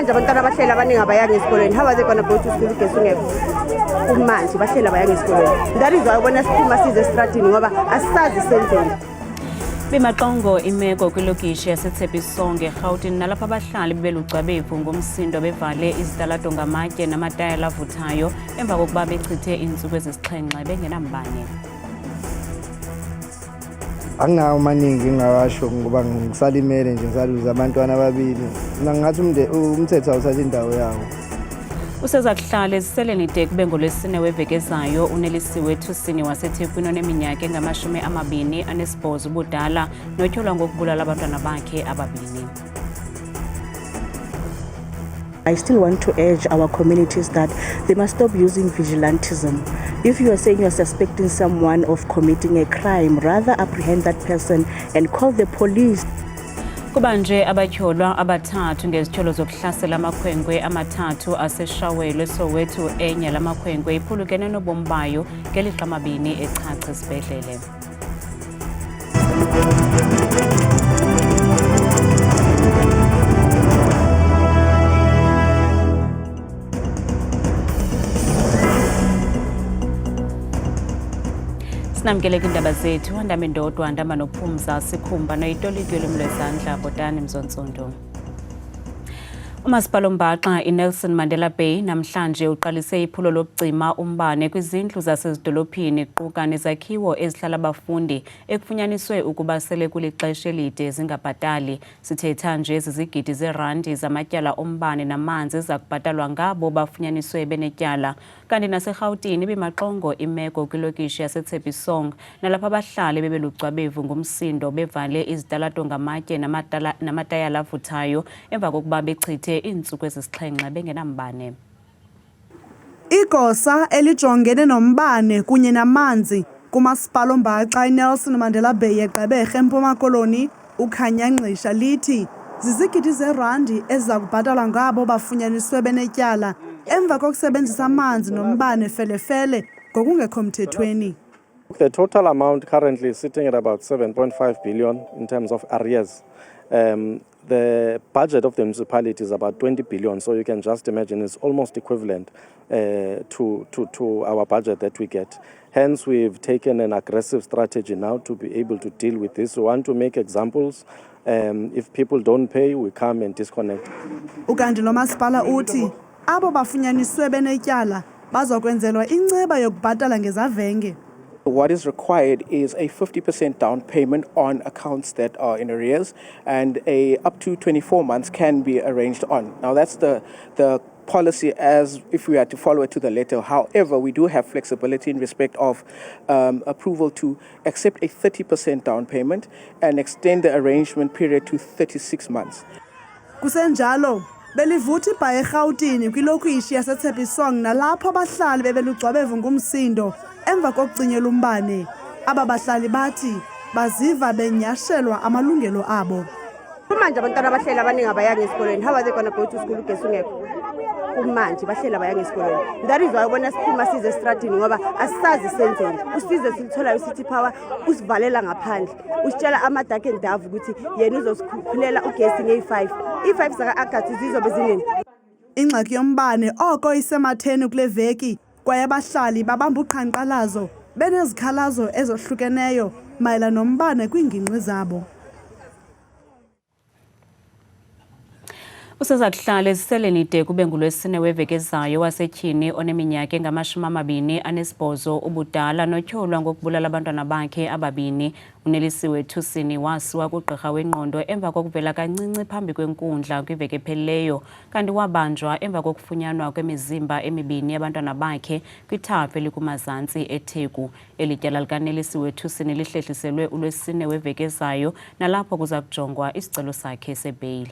Manje abantwana abahleli abaningi abayanga esikolweni. How are they going to go to school ugesi ungekho? Kumanje bahleli abayanga esikolweni. That is why ubona siphuma size estradini ngoba asisazi senzeni. Bimaqongo imeko kwilokishi yaseThepisonke eGauteng nalapha abahlali bebelucwabevu ngomsindo bevale izitalato ngamatye namatayela avuthayo emva kokuba bechithe iintsuku ezisixhenxe bengenambane. Anginawo maningi ngingawasho ngoba ngisalimele nje ngisaluza abantwana ababili. Ngathi umthetho awuthatha indawo yawo. Useza kuhlala eziseleni de kube ngolwesine weveke ezayo uNelisiwe Thusini waseThekwini oneminyaka engama-28 ubudala notyholwa ngokubulala abantwana bakhe ababini. I still want to urge our communities that they must stop using vigilantism. If you are saying you are suspecting someone of committing a crime, rather apprehend that person and call the police. Kuba nje abatyholwa abathathu ngezithyolo zokuhlasela amakhwenkwe amathathu aseshawelo eSoweto enye lamakhwenkwe iphulukene nobomi bayo ngelixa amabini echacha esibhedlele. Sinamkeleke indaba zethu andame ndodwa andama nophumza sikhumba noyitolikyo lomlwezandla Botani Mzontsonto. Umasipala Mbaxa iNelson Mandela Bay namhlanje uqalise iphulo lokucima umbane kwizindlu zasezidolophini kuquka nezakhiwo ezihlala abafundi ekufunyaniswe ukuba sele kulixesha elide zingabhatali. Sithetha nje zizigidi zerandi zamatyala ombane namanzi ezakubhatalwa ngabo bafunyaniswe benetyala. Kanti naseGauteng bimaqongo imeko kwilokishi yaseThepisonke nalapha abahlali bebelucwabevu ngomsindo bevale izitalato ngamatye namatayala avuthayo emva kokuba bechithe iintsuku ezisixhenxe bengenambane. Igosa elijongene nombane kunye namanzi kumasipala Mbaxa iNelson Mandela Bay eGqeberha eMpuma Koloni ukhanya ngqisha lithi zizigidi zerandi ezakubhatalwa ngabo bafunyaniswe benetyala emva kokusebenzisa amanzi nombane felefele ngokungekho mthethweni. The total amount currently is sitting at about 7.5 billion in terms of arrears. The budget of the municipality is about 20 billion, so you can just imagine it's almost equivalent to our budget that we get. Hence, we've taken an aggressive strategy now to be able to deal with this. We want to make examples. If people don't pay, we come and disconnect. Ukanti lo masipala uthi abo bafunyaniswe benetyala bazokwenzelwa inceba yokubhatala ngezavenge. What is required is a 50% down payment on accounts that are in arrears, and up to 24 months can be arranged on. Now that's the policy as if we are to follow it to the letter. However, we do have flexibility in respect of approval to accept a 30% down payment and extend the arrangement period to 36 months. Kusenjalo belivuthi ibhayi eGauteng kwilokishi yaseThepisonke nalapho abahlali bebelucwabevu ngumsindo emva kokucinyela umbane. Aba bahlali bathi baziva benyashelwa amalungelo abo. Manje abantwana abahleli abaningi abayanga esikolweni. How are they going to go to school ugesi ungekho? Kumanje bahleli abayanga esikolweni. That is why ubona siphuma size estradini ngoba asisazi senzeni. Usize silitholayo sithi power usivalela ngaphandle. Usitshela amadaki endavu ukuthi yena uzosikhulela ugesi nge5. I5 zaka August zizobe zinini. Ingxaki yombane oko isematheni kule veki kwaye abahlali babamba uqhankqalazo benezikhalazo ezohlukeneyo mayela nombane kwingingqi zabo. Useza kuhlala eziseleni de kube ngolwesine weveke ezayo wasetyhini oneminyaka engama-28 ubudala notyholwa ngokubulala abantwana bakhe ababini. uNelisiwe Thusini wasiwa kugqirha wengqondo emva kokuvela kancinci phambi kwenkundla kwiveke ephelileyo, kanti wabanjwa emva kokufunyanwa kwemizimba emibini yabantwana bakhe kwithafa elikumazantsi eTheku. Eli tyala likaNelisiwe Thusini lihlehliselwe ulwesine weveke ezayo nalapho kuza kujongwa isicelo sakhe sebeyili.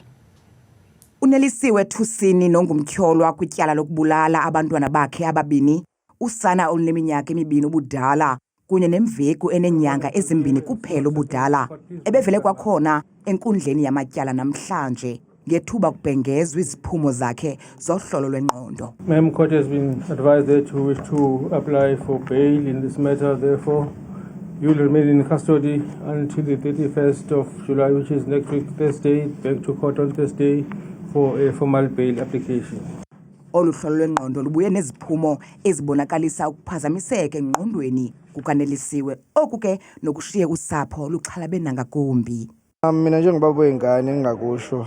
uNelisiwe Thusini nongumtyholwa kwityala lokubulala abantwana bakhe ababini, usana oluneminyaka emibini ubudala kunye nemveku enenyanga ezimbini kuphela ubudala, ebevele kwakhona enkundleni yamatyala namhlanje ngethuba kubhengezwe iziphumo zakhe zohlolo lwengqondo. Ma'am, court has been advised that you wish to apply for bail in this matter. Therefore, you will remain in custody until the 31st of July, which is next week, Thursday. Back to court on Thursday for a formal bail application. Olu hlolo lwengqondo lubuye neziphumo ezibonakalisa ukuphazamiseka engqondweni kukanelisiwe. Oku ke nokushiya usapho luxhalabe nangakumbi. Mina njengobaba wengane engingakusho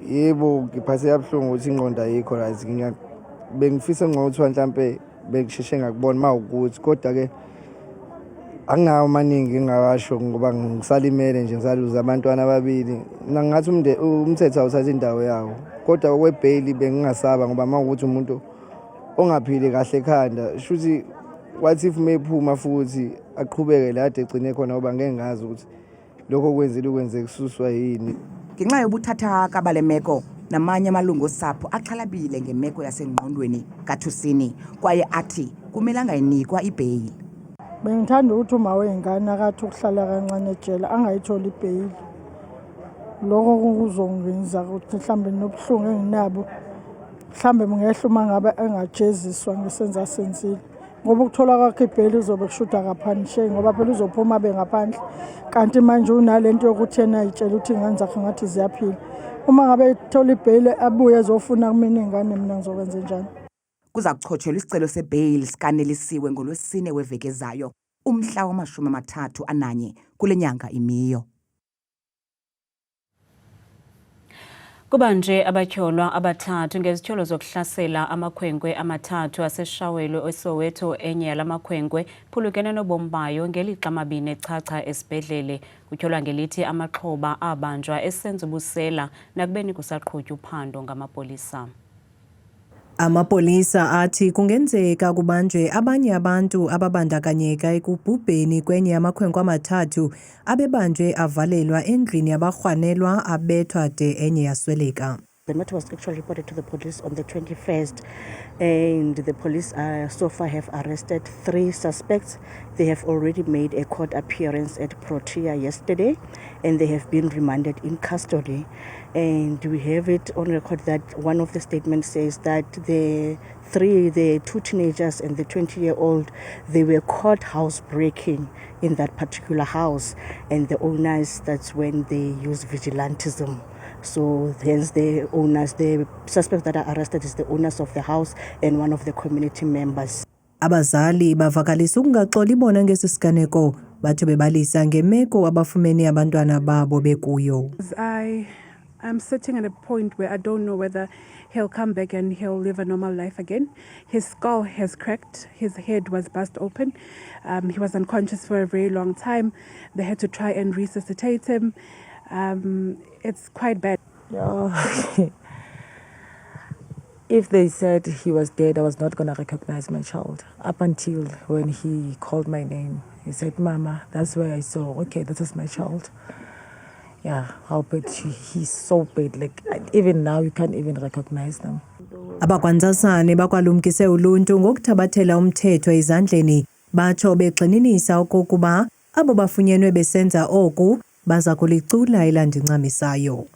yebo ngiphathe kabuhlungu ukuthi ingqondo ayikho right. Bengifisa ngokuthiwa mhlambe bekusheshe ngakubona mawukuthi kodwa ke anginawo amaningi engingawasho ngoba ngisalimele nje ngisaluza abantwana ababili. Ngathi umthetho awuthatha indawo yawo kodwa okwebail bengingasaba ngoba mawukuthi umuntu ongaphili kahle ekhanda shuthi what if mephuma futhi aqhubeke la ade egcine khona ngoba ngeke ngazi ukuthi lokho kwenzile ukwenze kususwa yini. Ngenxa yobuthathaka bale meko namanye amalungu osapho axhalabile ngemeko yasengqondweni kaThusini kwaye athi kumele angayinikwa ibail. Bengithanda ukuthi uma wengane akathi ukuhlala kancane ejele angayitholi ibail. Lokho kuzongenza ukuthi mhlambe nobuhlungu enginabo mhlambe ngehla uma ngabe engajeziswa ngesenza senzile. Ngoba ukuthola kwakhe ibail uzobe kushuda kaphanishe ngoba phela uzophuma bengaphandle kanti manje unalento yokuthi yena ayitshela ukuthi ingane zakhe ngathi ziyaphila. Uma ngabe ethola ibail abuye ezofuna kumina ingane mina ngizokwenza njani? Kuza kuchotshelwa isicelo sebail sikanelisiwe ngolwesine weveke ezayo umhla wama-31 kule nyanga imiyo. Kuba nje abatyholwa abathathu ngezithyolo zokuhlasela amakhwenkwe amathathu aseshawelo eSoweto enye yalamakhwenkwe phulukene nobomi bayo ngelixa amabini echacha esibhedlele. Kutyholwa ngelithi amaxhoba abanjwa esenza ubusela nakubeni kusaqhutywa uphando ngamapolisa. Amapolisa athi kungenzeka kubanjwe abanye abantu ababandakanyeka ekubhubheni kwenye yamakhwenkwe amathathu abebanjwe avalelwa endlini yabarhwanelwa abethwa de enye yasweleka. The matter was actually reported to the police on the 21st, and the police so far have arrested 3 suspects. They have already made a court appearance at Protea yesterday, and they have been remanded in custody. And we have it on record that one of the statements says that the 2 teenagers and the 20-year-old, they were caught housebreaking in that particular house, and the owners, that's when they use vigilantism. So hence the owners, the suspects that are arrested is the owners of the house and one of the community members. Abazali bavakalisa ukungaxoli bona ngesisiganeko batho bebalisa ngemeko abafumene abantwana babo bekuyo. I'm sitting at a point where I don't know whether he'll come back and he'll live a normal life again. His skull has cracked, his head was burst open. He was unconscious for a very long time. They had to try and resuscitate him. It's quite bad. If they said he was dead, I was not going to recognize my child. Up until when he called my name, he said, "Mama," that's where I saw, okay, this is my child. Yeah, how bad he's so bad. Like, even now, you can't even recognize them. Abakwantsasane bakwalumkise uluntu ngokuthabathela umthetho ezandleni batsho begxininisa okokuba abo bafunyenwe besenza oku baza kulicula elandincamisayo.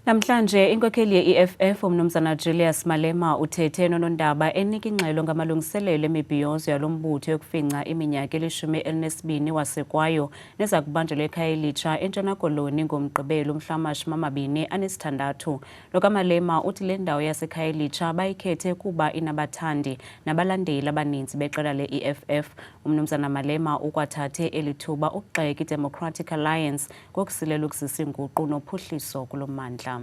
Namhlanje inkokheli ye-EFF umnumzana Julius Malema uthethe nonondaba enika ingxelo ngamalungiselelo emibhiyozo yalombutho yokufinca iminyaka 12 wasekwayo neza kubanjelwa ekhaya elitsha eNtshona Koloni ngomgqibelo umhla-26. Lokamalema uthi le ndawo yasekhaya elitsha bayikhethe kuba inabathandi nabalandeli abaninzi beqela le-EFF. Umnumzana Malema ukwathathe elithuba ukugxeka iDemocratic Alliance ngokusilela ukusisa inguqu nophuhliso kulo mmandla.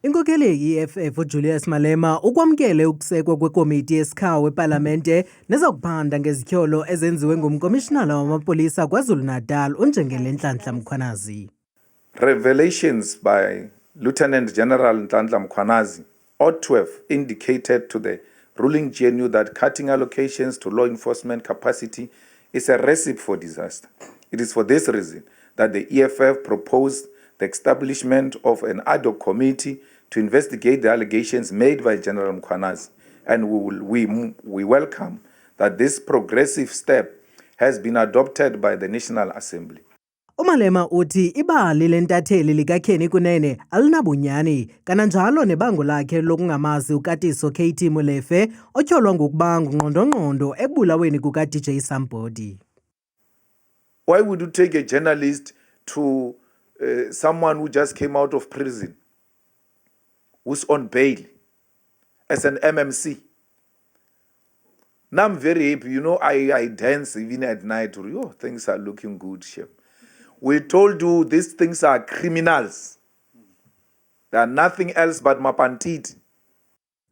Inkokheli ye-EFF uJulius Malema ukwamkele ukusekwa kwekomiti yesikhawu epalamente nezokuphanda ngezityholo ezenziwe ngumkomishinala wamapolisa KwaZulu-Natal uNjengele Nhlanhla Mkhwanazi. Revelations by Lieutenant General Nhlanhla Mkhwanazi ought to have indicated to the ruling GNU that cutting allocations to law enforcement capacity is a recipe for disaster. It is for this reason that the EFF proposed the establishment of an ad hoc committee to investigate the allegations made by General Mkhwanazi, and we welcome that this progressive step has been adopted by the National Assembly. Umalema uthi ibali lentatheli likaKhenny Kunene alinabunyani kananjalo nebango lakhe lokungamazi uKatiso KT Molefe otyholwa ngokuba ngungqondongqondo ekubulaweni kukaDJ Sambodi. Why would you take a journalist to someone who just came out of prison, who's on bail as an MMC. Now I'm very happy. You know, I dance even at night. Oh, things are looking good, Chef. We told you these things are criminals. They are nothing else but mapantiti.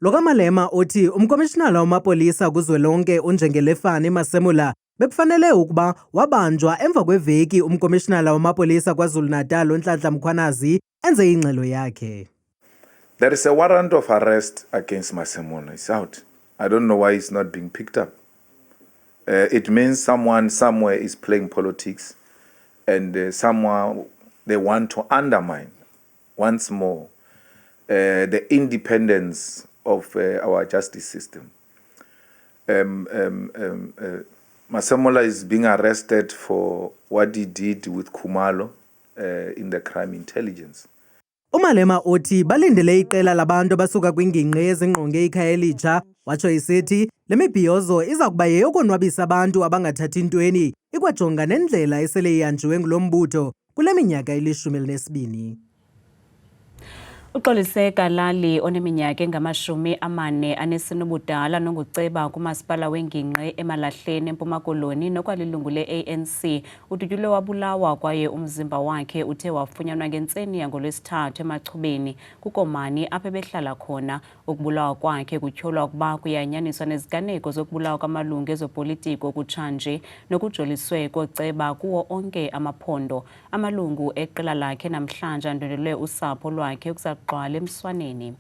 Lokamalema uthi umkomishinala wamapolisa kuzwelonke uNjengelefani Masemula bekufanele ukuba wabanjwa emva kweveki umkomishinala wamapolisa KwaZulu-Natal uNhlanhla Mkhwanazi enze ingxelo yakhe. There is a warrant of arrest against Masemula. It's out. I don't know why it's not being picked up. It means someone somewhere is playing politics and someone they want to undermine once more the independence of our justice system. Masemula is being arrested for what he did with Khumalo in the crime intelligence. Umalema uthi balindele iqela labantu abasuka kwingingqi ezingqonge ikhaya elitsha watsho isithi le mibhiyozo iza kuba yeyokonwabisa abantu abangathathi ntweni ikwajonga nendlela esele ihanjiwe ngulo mbutho kule minyaka eli-12. Uxolise Kalali oneminyaka engama-40 ubudala nonguceba kumasipala wengingqi eMalahleni eMpuma Koloni nokwalilungu le-ANC udutyulwe wabulawa kwaye umzimba wakhe uthe wafunyanwa ngentseni yangoLwesithathu emachubeni kukomani apho ebehlala khona. Ukubulawa kwakhe kutyholwa ukuba kuyanyaniswa neziganeko zokubulawa kwamalungu ezopolitiko kutshanje nokujoliswe koceba kuwo onke amaphondo. Amalungu eqela lakhe namhlanje andwendwele usapho lwakhe gcwale emswaneni.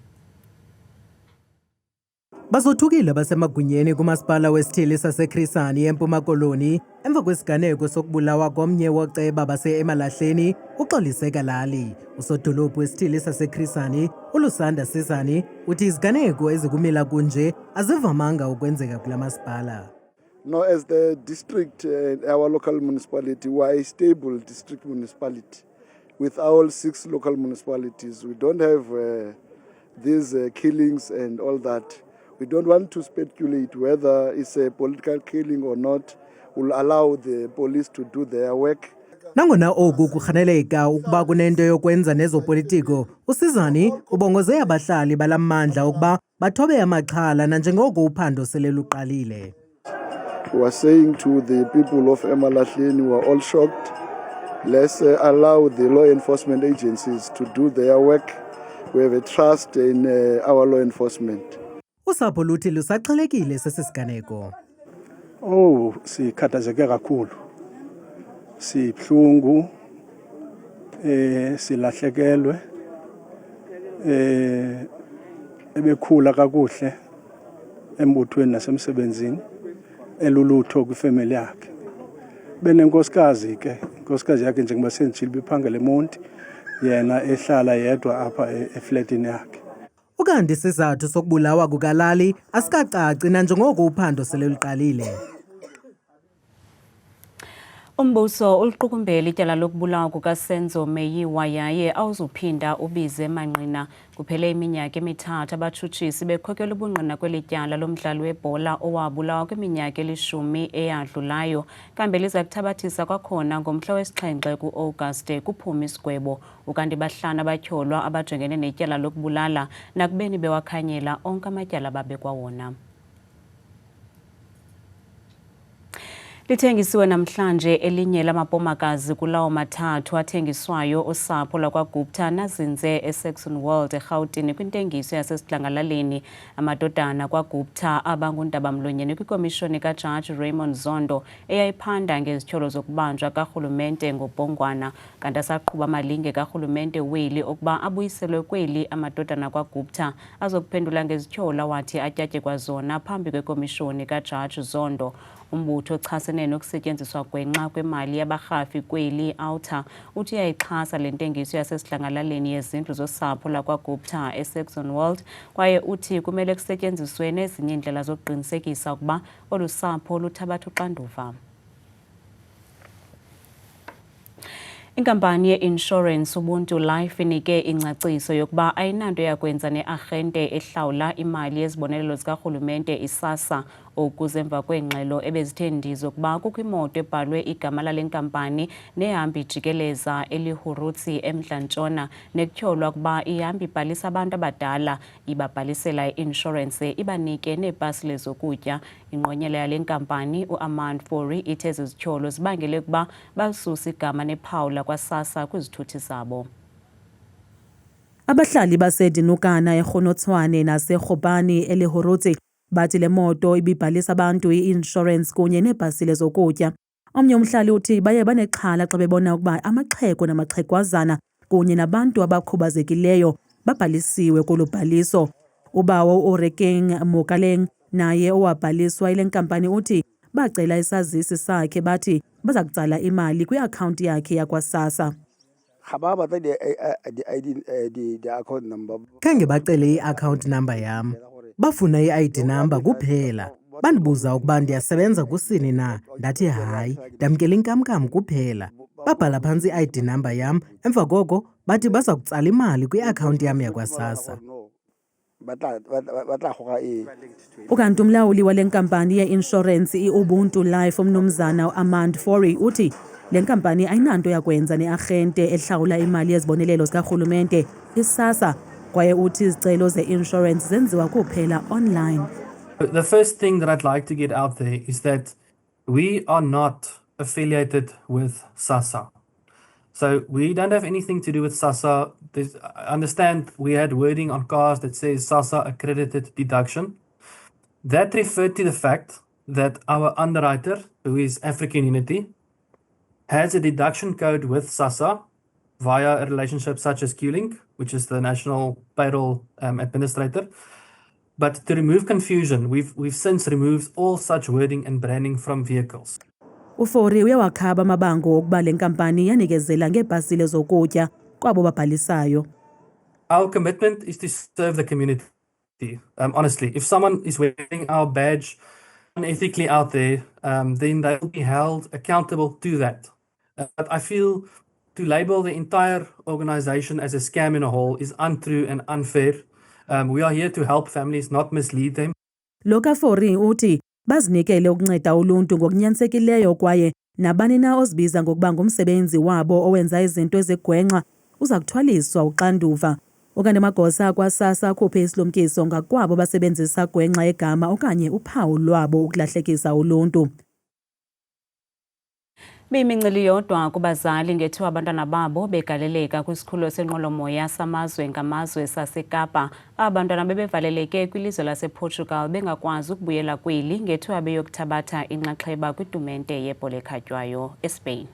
Bazothukile basemagunyeni kumasipala wesithili saseChris Hani eMpuma Koloni emva kwesiganeko sokubulawa komnye woceba base-Emalahleni uxolise Kalali. Usodolophu wesithili saseChris Hani uLusanda Sizani uthi iziganeko ezikumila kunje azivamanga ukwenzeka kula masipala. No, as the district, our local municipality, we are a stable district municipality. With all 6 local municipalities, we don't have these killings and all that. We don't want to speculate whether it's a political killing or not. We'll allow the police to do their work. Nangona oku kurhaneleka ukuba kunento yokwenza nezopolitiko, uSizani ubongoze abahlali balamandla ukuba bathobe amaxhala nanjengoko uphando sele luqalile. We are saying to the people of Emalahleni, we are all shocked. Let's allow the law enforcement agencies to do their work. We have a trust in our law enforcement. Usapho luthi lusaxhelekile sesisiganeko. Oh, sikhathazeke kakhulu. Sibhlungu, silahlekelwe. Ebekhula kakuhle embuthweni nasemsebenzini elulutho kwifamily yakhe. Benenkosikazi ke, inkosikazi yakhe njengoba senditshilo biphangela eMonti, yena ehlala yedwa apha eflatini yakhe. Ukanti isizathu sokubulawa kuKalali asikacaci nanjengoko uphando sele luqalile. Umbuso uliqukumbele ityala lokubulawa kukaSenzo Meyiwa yaye awuzuphinda ubize Manqina. Kuphele iminyaka emithathu abatshutshisi bekhokela ubungqina kweli tyala lomdlali webhola owabulawa kwiminyaka eli-10 eyadlulayo. Kambe liza kuthabathisa kwakhona ngomhla wesi-7 ku-Auguste kuphume isigwebo. Ukanti bahlanu abatyholwa abajongene netyala lokubulala nakubeni bewakhanyela onke amatyala babekwa wona. Lithengiswe namhlanje elinye lamapomakazi kulawo mathathu athengiswayo osapho lakwaGupta nazinze eSaxon World eRhawutini kwintengiso yasesidlangalaleni. Amadodana kwaGupta abangundaba-mlonyeni kwikomishoni kaJaji Raymond Zondo eyayiphanda ngezityholo zokubanjwa karhulumente ngobhongwana. Kanti asaqhuba amalinge karhulumente weli okuba abuyiselwe kweli amadodana kwaGupta azokuphendula ngezityholo awathi atyatye kwazona phambi kwekomishoni kaJaji Zondo. Umbutho ochasene nokusetyenziswa gwenxa kwemali yabarhafi kweli outer uthi uyayixhasa le ntengiso yasesidlangalaleni yezindlu zosapho lakwaGupta eSaxon World kwaye uthi kumele kusetyenziswe nezinye iindlela zokuqinisekisa ukuba olu sapho luthabatha uxanduva. Inkampani ye-insurance Ubuntu Life inike ingcaciso yokuba ayinanto yakwenza ne-arhente ehlawula imali yezibonelelo zikarhulumente isasa ukuze emva kwengxelo ebezithe ndizo ukuba kukho imoto ebhalwe igama lale nkampani nehamba ijikeleza eLihurutsi eMntla-Ntshona nekutyholwa ukuba ihamba ibhalisa abantu abadala ibabhalisela i-insurance ibanike neepasile zokutya. Inqonyela yale nkampani uAmand Fourie ithe zizityholo zibangele ukuba basusa igama nephawula kwaSASSA kwizithuthi zabo. Abahlali baseDinukana eRhonotswane naseRhopane eLihurutsi bathi le moto ibibhalisa abantu i-insurance kunye neepasile zokutya. Omnye umhlali uthi baye banexhala xa bebona ukuba amaxhego namaxhegwazana kunye nabantu abakhubazekileyo babhalisiwe kolu bhaliso. Ubawo uRekeng Mokaleng naye owabhaliswa ile nkampani uthi bacela isazisi sakhe bathi baza kutsala imali kwiakhawunti yakhe yakwaSASSA. Khange bacele i-account number yam, bafuna i-ID number kuphela. Bandibuza ukuba ndiyasebenza kusini na, ndathi hayi, ndamkela inkamnkam kuphela. Babhala phantsi i-ID number yam, emva koko bathi baza kutsala imali kwiakhawunti yam yakwaSASSA. Ukanti umlawuli wale nkampani ye-insurance i-Ubuntu Life umnumzana uAmand Fourie uthi le nkampani ayinanto yakwenza ne-arhente ehlawula imali yezibonelelo zikarhulumente isASSA kwaye uthi izicelo ze-insurance zenziwa kuphela online. The first thing that I'd like to get out there is that we are not affiliated with SASSA. So we don't have anything to do with SASSA. I understand we had wording on cars that says SASSA accredited deduction. That referred to the fact that our underwriter, who is African Unity, has a deduction code with SASSA via a relationship such as QLink, which is the National Payroll Administrator. But to remove confusion, we've since removed all such wording and branding from vehicles. Ufourie uyawakhaba amabango okuba le nkampani yanikezela ngeepasile zokutya kwabo babhalisayo. Our commitment is to serve the community. Honestly, if someone is wearing our badge unethically out there, then they will be held accountable to that. But I feel to label the entire organization as a scam in a whole is untrue and unfair. We are here to help families, not mislead them. Loka Fourie uthi bazinikele ukunceda uluntu ngokunyansekileyo kwaye nabani na ozibiza ngokuba ngumsebenzi wabo owenza izinto ezigwenxa uza kuthwaliswa uxanduva. Okanye amagosa kwaSASSA akhuphe isilumkiso ngakwabo basebenzisa gwenxa egama okanye uphawu lwabo ukulahlekisa uluntu. Biyimincili yodwa kubazali ngethiwa abantwana babo begaleleka kwisikhululo senqwelomoya samazwe ngamazwe saseKapa. Abantwana bebevaleleke kwilizwe lasePortugal bengakwazi ukubuyela kweli ngethiwa beyokuthabatha inxaxheba kwitumente yebhola ekhatywayo eSpain.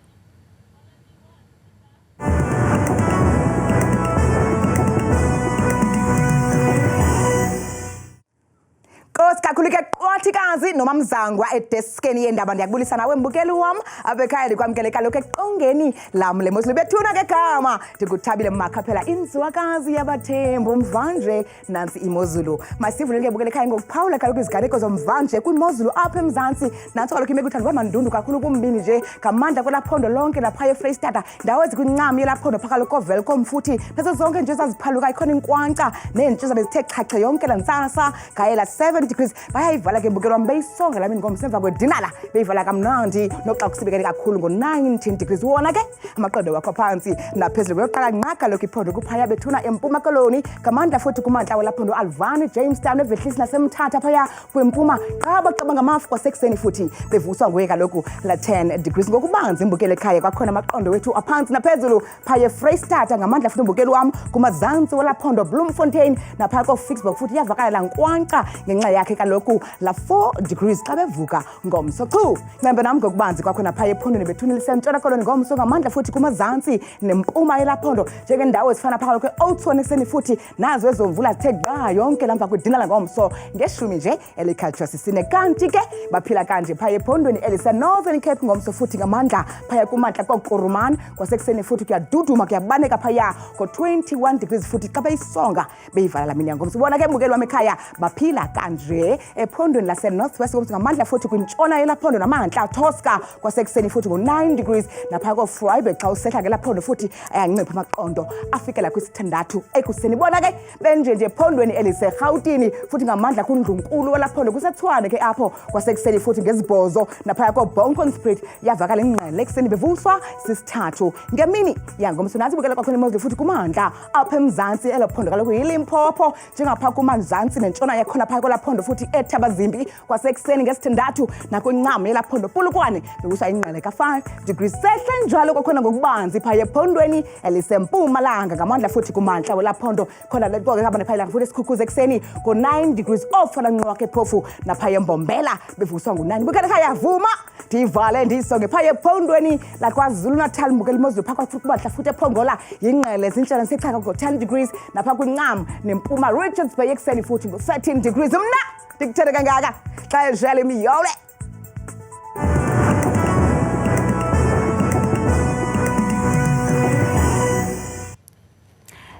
Kakhulu ke qwathikazi noma mzangwa edeskeni yendaba ndiyakubulisa nawe mbukeli wam abekhaya ndikwamkele kaloku eqongeni lam lemozulu bethuna ke gama ndikuthabile makhaphela inzwakazi yabathembu mvanje nansi imozulu masivulele ke bukele ekhaya ngokuphawula kaloku iziganeko zomvanje kwimozulu apha eMzantsi nantso kaloku imeko ithandwa mandundu kakhulu kumbini nje ngamandla kwelaphondo lonke lapha eFreystata ndawo ezikwincam yelaphondo phakalo kovelcom futhi nazo zonke nje zaziphaluka ikhona inkwankca neentshisa bezithe chache yonke lantsasa ngayela 7 degrees bayayivala ke mbukelo wam beyisonga lamini ngomso emva kwedinala beyivala kamnandi noxa kusibekele kakhulu ngo-19 degrees wona ke amaqondo wakho phansi naphezulu kweyoqala nqaka lokhu iphondo kuphaya bethuna empuma koloni ngamandla futhi kumantla welaphondo alvani Jamestown evehlisi nasemthatha phaya kwempuma qaba ngamafu kwasekuseni futhi bevuswa nguye kaloku la 10 degrees ngokubanzi imbukelo ekhaya kwakhona amaqondo wethu aphansi naphezulu phaya eFreystata ngamandla futhi imbukelo wam kumazantsi welaphondo Bloemfontein naphaya koFixburg futhi iyavakala la nkwankca ngenxa yakhe kaloku la 4 degrees xa bevuka ngomso chu ncembe nam ngokubanzi kwakhona phaya ephondweni bethunile sentshona koloni ngomso ngamandla futhi kumazantsi nempuma yelaphondo njengendawo ezifana phakalo kwe-Oudtshoorn ekuseni futhi nazo ezomvula zithe gqa yonke lamva kwedinala ngomso ngeshumi nje elikhatshwa sisine kanti ke baphila kanje phaya ephondweni elisenorthern Cape ngomso futhi ngamandla phaya kumantla kokuruman kwasekuseni futhi kuyaduduma kuyabaneka phaya ko-21 degrees futhi xa beyisonga beyivala la mini yangomso bona ke mbukeli wam ekhaya baphila kanje nje ephondweni lase-northwest komthi ngamandla futhi kwintshona yelaphondo namantla Tosca kwasekuseni futhi ngo-9 degrees napha ko-Freiburg xa usehla ngelaphondo futhi ayancipha amaqondo afikela kwisithandathu ekuseni. Bona ke benje ephondweni eliseRhawutini futhi ngamandla kuNdlunkulu welaphondo kuseTshwane ke apho kwasekuseni futhi ngezibhozo napha ko-Bonkomspruit yavakala ingqele ekuseni bevuswa sisithathu ngemini yangomsonazi bukela kwakhona imozulu futhi kumandla apha eMzantsi elaphondo kaloku yiLimpopo njengapha kumanzantsi nentshona yakhona phaya kwelaphondo futhi eThabazimbi kwasekuseni ngesithandathu nakwincamo yelaphondo Polokwane bekusa ingqele ka5 degrees sehle njalo kwakhona ngokubanzi phaya ephondweni elisempumalanga ngamandla futhi kumantla welaphondo khona leqoke abane phaya futhi esikhukhuze ekseni ngo9 degrees ofana nqwakhe phofu naphaya eMbombela bevuswa ngo9 bukela khaya vuma divale ndisonge phaya ephondweni laKwaZulu Natal mbukela imozulu phakathi futhi kubadla futhi ePongola yingqele zintshana sechaka ngo10 degrees napha kwincamo nempuma Richards Bay ekseni futhi ngo13 degrees mna ndikuthele kangaka xa ejele imiyole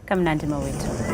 kamnandi mawethu.